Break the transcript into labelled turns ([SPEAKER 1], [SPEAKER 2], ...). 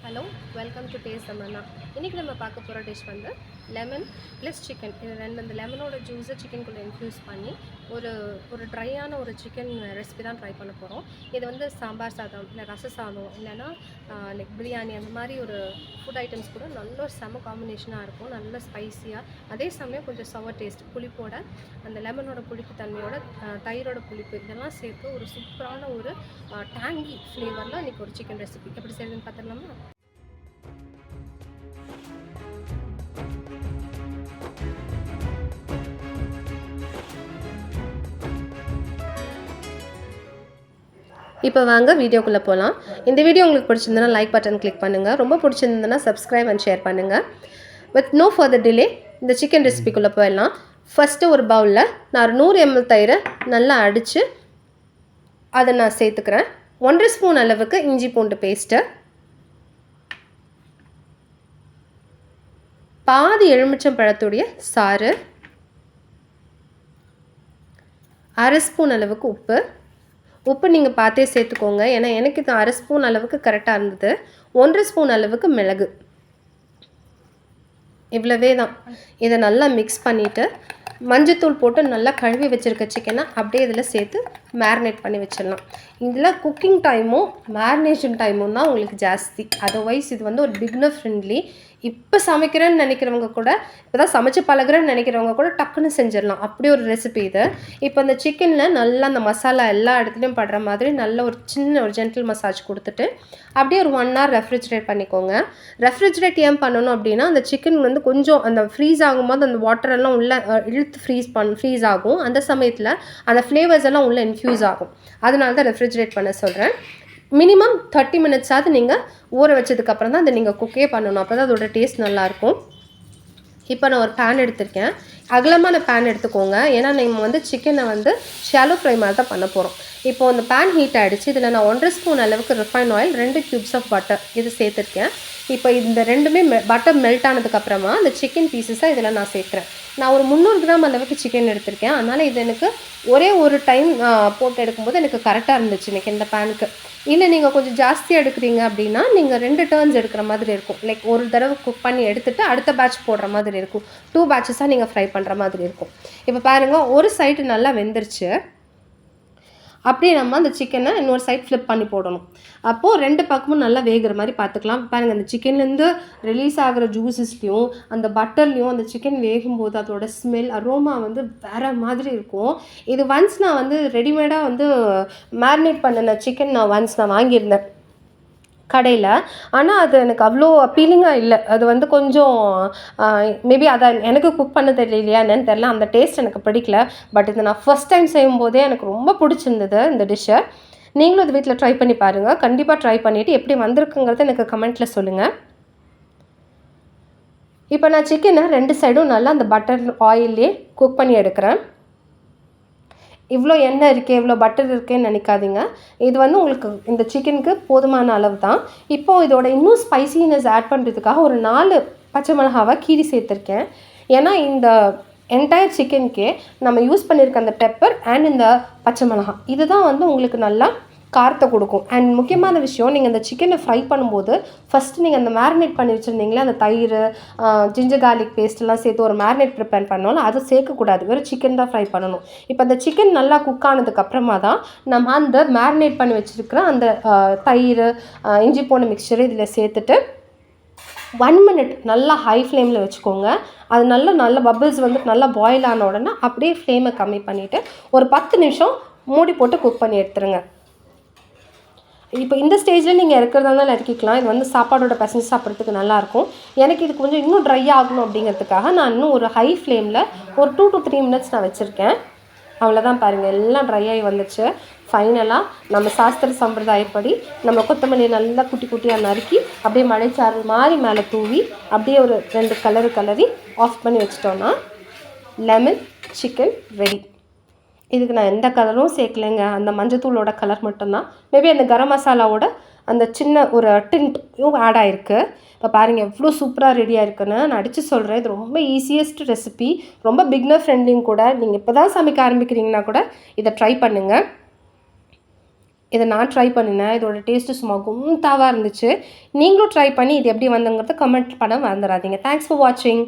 [SPEAKER 1] Hello, welcome to taste சம்மன்னா. இன்றைக்கி நம்ம பார்க்க போகிற டிஷ் வந்து லெமன் ப்ளஸ் சிக்கன். இது ரெண்டு அந்த லெமனோட ஜூஸை சிக்கனுக்குள்ளே இன்ஃப்யூஸ் பண்ணி ஒரு ஒரு ட்ரையான ஒரு சிக்கன் ரெசிபி தான் ட்ரை பண்ண போகிறோம். இது வந்து சாம்பார் சாதம் இல்லை ரச சாதம் இல்லைன்னா லைக் பிரியாணி அந்த மாதிரி ஒரு ஃபுட் ஐட்டம்ஸ் கூட நல்ல செம காம்பினேஷனாக இருக்கும். நல்ல ஸ்பைஸியாக, அதே சமயம் கொஞ்சம் சவர் டேஸ்ட், புளிப்போட அந்த லெமனோட புளிப்பு தன்மையோட தயிரோட புளிப்பு இதெல்லாம் சேர்த்து ஒரு சூப்பரான ஒரு டேங்கி ஃப்ளேவரில் இன்றைக்கி ஒரு சிக்கன் ரெசிபி எப்படி செய்யுதுன்னு பார்த்துடலாமா? இப்போ வாங்க வீடியோக்குள்ளே போகலாம். இந்த வீடியோ உங்களுக்கு பிடிச்சிருந்தனா லைக் பட்டன் கிளிக் பண்ணுங்கள். ரொம்ப பிடிச்சிருந்ததுன்னா சப்ஸ்கிரைப் அண்ட் ஷேர் பண்ணுங்கள். வித் நோ ஃபர்தர் டிலே இந்த சிக்கன் ரெசிபிக்குள்ளே போயிடலாம். ஃபஸ்ட்டு ஒரு பவுலில் நான் 100 ml தயிரை நல்லா அடித்து அதை நான் சேர்த்துக்கிறேன். 1.5 ஸ்பூன் அளவுக்கு இஞ்சி பூண்டு பேஸ்ட்டு, பாதி எலுமிச்சம் பழத்துடைய சாறு, 1/2 ஸ்பூன் அளவுக்கு உப்பு நீங்கள் பார்த்தே சேர்த்துக்கோங்க. ஏன்னா எனக்கு இது 1/2 ஸ்பூன் அளவுக்கு கரெக்டாக இருந்தது. 1 ஸ்பூன் அளவுக்கு மிளகு, இவ்வளவே தான். இதை நல்லா மிக்ஸ் பண்ணிவிட்டு மஞ்சத்தூள் போட்டு நல்லா கழுவி வச்சுருக்க சிக்கனை அப்படியே இதில் சேர்த்து மேரினேட் பண்ணி வச்சிடலாம். இதில் குக்கிங் டைமும் மேரினேஷன் டைமும் தான் உங்களுக்கு ஜாஸ்தி. அதர்வைஸ் இது வந்து ஒரு பிகினர் ஃப்ரெண்ட்லி. இப்போ சமைக்கிறேன்னு நினைக்கிறவங்க கூட, இப்போ தான் சமைச்சு பழகிறேன்னு நினைக்கிறவங்க கூட டக்குன்னு செஞ்சிடலாம். அப்படி ஒரு ரெசிபி இது. இப்போ அந்த சிக்கனில் நல்லா அந்த மசாலா எல்லா இடத்துலையும் படுற மாதிரி நல்ல ஒரு சின்ன ஒரு ஜென்டில் மசாஜ் கொடுத்துட்டு அப்படியே ஒரு 1 hour ரெஃப்ரிஜரேட் பண்ணிக்கோங்க. ரெஃப்ரிஜரேட் ஏன் பண்ணணும் அப்படின்னா, அந்த சிக்கன் வந்து கொஞ்சம் அந்த ஃப்ரீஸ் ஆகும்போது அந்த வாட்டர் எல்லாம் உள்ளே இழுத்து ஃப்ரீஸ் ஆகும். அந்த சமயத்தில் அந்த ஃப்ளேவர்ஸ் எல்லாம் உள்ளே இன்ஃப்யூஸ் ஆகும். அதனால தான் ரெஃப்ரிஜரேட் பண்ண சொல்கிறேன். மினிமம் 30 minutes நீங்கள் ஊற வச்சதுக்கப்புறம் தான் அதை நீங்கள் குக்கே பண்ணணும். அப்போ தான் அதோட டேஸ்ட் நல்லாயிருக்கும். இப்போ நான் ஒரு பேன் எடுத்திருக்கேன். அகலமான பேன் எடுத்துக்கோங்க. ஏன்னா நம்ம வந்து சிக்கனை வந்து ஷாலோ ஃப்ரை மாதிரி தான் பண்ண போகிறோம். இப்போது அந்த பேன் ஹீட் ஆகிடுச்சு. இதில் நான் 1.5 ஸ்பூன் அளவுக்கு refine oil, 2 cubes of butter இது சேர்த்துருக்கேன். இப்போ இந்த ரெண்டுமே பட்டர் மெல்ட் ஆனதுக்கப்புறமா அந்த சிக்கன் பீசஸாக இதில் நான் சேர்க்குறேன். நான் ஒரு 300 கிராம் அளவுக்கு சிக்கன் எடுத்திருக்கேன். அதனால் இது எனக்கு ஒரே ஒரு டைம் போட்டு எடுக்கும்போது எனக்கு கரெக்டாக இருந்துச்சு எனக்கு இந்த பேனுக்கு. இல்லை நீங்கள் கொஞ்சம் ஜாஸ்தியாக எடுக்கிறீங்க அப்படின்னா நீங்கள் 2 டர்ன்ஸ் எடுக்கிற மாதிரி இருக்கும். லைக் ஒரு தடவை குக் பண்ணி எடுத்துகிட்டு அடுத்த பேட்ச் போடுற மாதிரி இருக்கும். 2 பேட்சஸாக நீங்கள் ஃப்ரை பண்ணுற மாதிரி இருக்கும். இப்போ பாருங்கள், ஒரு சைடு நல்லா வெந்துருச்சு. அப்படியே நம்ம அந்த சிக்கனை இன்னொரு சைட் ஃப்ளிப் பண்ணி போடணும். அப்போது 2 பக்கமும் நல்லா வேகிற மாதிரி பார்த்துக்கலாம். பாருங்கள், அந்த சிக்கன்லேருந்து ரிலீஸ் ஆகிற ஜூஸஸ்லையும் அந்த பட்டர்லேயும் அந்த சிக்கன் வேகும்போது அதோட ஸ்மெல் அரோமா வந்து வேறு மாதிரி இருக்கும். இது ஒன்ஸ் நான் வந்து ரெடிமேடாக வந்து மேரினேட் பண்ணின சிக்கன் நான் வாங்கியிருந்தேன் கடையில். ஆனால் அது எனக்கு அவ்வளோ அப்பீலிங்காக இல்லை. அது வந்து கொஞ்சம் மேபி அதை எனக்கு குக் பண்ண தெரியலையா என்னன்னு தெரில, அந்த டேஸ்ட் எனக்கு பிடிக்கல. பட் இது நான் ஃபஸ்ட் டைம் செய்யும்போதே எனக்கு ரொம்ப பிடிச்சிருந்தது இந்த டிஷ்ஷை. நீங்களும் இது வீட்டில் ட்ரை பண்ணி பாருங்கள். கண்டிப்பாக ட்ரை பண்ணிவிட்டு எப்படி வந்திருக்குங்கிறத எனக்கு கமெண்ட்டில் சொல்லுங்கள். இப்போ நான் சிக்கனை 2 சைடும் நல்லா அந்த பட்டர் ஆயிலே குக் பண்ணி எடுக்கிறேன். இவ்வளோ எண்ணெய் இருக்கே, இவ்வளோ பட்டர் இருக்கேன்னு நினைக்காதீங்க. இது வந்து உங்களுக்கு இந்த சிக்கனுக்கு போதுமான அளவு தான். இப்போது இதோட இன்னும் ஸ்பைசினஸ் ஆட் பண்ணுறதுக்காக ஒரு 4 பச்சை மிளகாவை கீரி சேர்த்துருக்கேன். ஏன்னா இந்த என்டையர் சிக்கனுக்கே நம்ம யூஸ் பண்ணியிருக்க அந்த பெப்பர் அண்ட் இந்த பச்சை மிளகா இதுதான் வந்து உங்களுக்கு நல்லா காரத்தை கொடுக்கும். அண்ட் முக்கியமான விஷயம், நீங்கள் இந்த சிக்கனை ஃப்ரை பண்ணும்போது ஃபஸ்ட்டு நீங்கள் அந்த மேரினேட் பண்ணி வச்சுருந்தீங்களே அந்த தயிர், ஜிஞ்சர் கார்லிக் பேஸ்ட்லாம் சேர்த்து ஒரு மேரினேட் ப்ரிப்பேர் பண்ணாலும் அதை சேர்க்கக்கூடாது. வெறும் சிக்கன் தான் ஃப்ரை பண்ணணும். இப்போ அந்த சிக்கன் நல்லா குக் ஆனதுக்கப்புறமா தான் நம்ம அந்த மேரினேட் பண்ணி வச்சுருக்கிற அந்த தயிர், இஞ்சி பூண்டு மிக்சரு இதில் சேர்த்துட்டு 1 minute நல்லா ஹை ஃப்ளேமில் வச்சுக்கோங்க. அது நல்ல பபிள்ஸ் வந்து நல்லா பாயில் ஆன உடனே அப்படியே ஃப்ளேமை கம்மி பண்ணிவிட்டு ஒரு 10 நிமிஷம் மூடி போட்டு குக் பண்ணி எடுத்துருங்க. இப்போ இந்த ஸ்டேஜில் நீங்கள் இறக்கிறதா இருந்தாலும் இறக்கிக்கலாம். இது வந்து சாப்பாடோட பிசைஞ்சு சாப்பிட்றதுக்கு நல்லாயிருக்கும். எனக்கு இது கொஞ்சம் இன்னும் ட்ரை ஆகணும் அப்படிங்கிறதுக்காக நான் இன்னும் ஒரு ஹை ஃப்ளேமில் ஒரு 2 to 3 minutes நான் வச்சுருக்கேன். அவ்வளோதான், பாருங்கள், எல்லாம் ட்ரை ஆகி வந்துச்சு. ஃபைனலாக நம்ம சாஸ்திர சம்பிரதாயப்படி நம்ம கொத்தமல்லி நல்லா குட்டி குட்டியாக நறுக்கி அப்படியே மழைச்சாரல் மாதிரி மேலே தூவி அப்படியே ஒரு 2 கலரி ஆஃப் பண்ணி வச்சிட்டோன்னா லெமன் சிக்கன் ரெடி. இதுக்கு நான் எந்த கலரும் சேர்க்கலைங்க. அந்த மஞ்சத்தூளோட கலர் மட்டும்தான். மேபி அந்த கரம் மசாலாவோட அந்த சின்ன ஒரு டின்ட்டும் ஆட் ஆகிருக்கு. இப்போ பாருங்கள் எவ்வளோ சூப்பராக ரெடியாக இருக்குன்னு நான் அடித்து சொல்கிறேன். இது ரொம்ப ஈஸியஸ்ட் ரெசிபி, ரொம்ப பிகினர் ஃப்ரெண்ட்லியும் கூட. நீங்கள் இப்போ தான் சமைக்க ஆரம்பிக்கிறீங்கன்னா கூட இதை ட்ரை பண்ணுங்கள். இதை நான் ட்ரை பண்ணினேன். இதோட டேஸ்ட்டு சும்மா கும்தாவா இருந்துச்சு. நீங்களும் ட்ரை பண்ணி இது எப்படி வந்துங்கிறத கமெண்ட் பண்ண மறந்துடாதீங்க. தேங்க்ஸ் ஃபார் வாட்சிங்.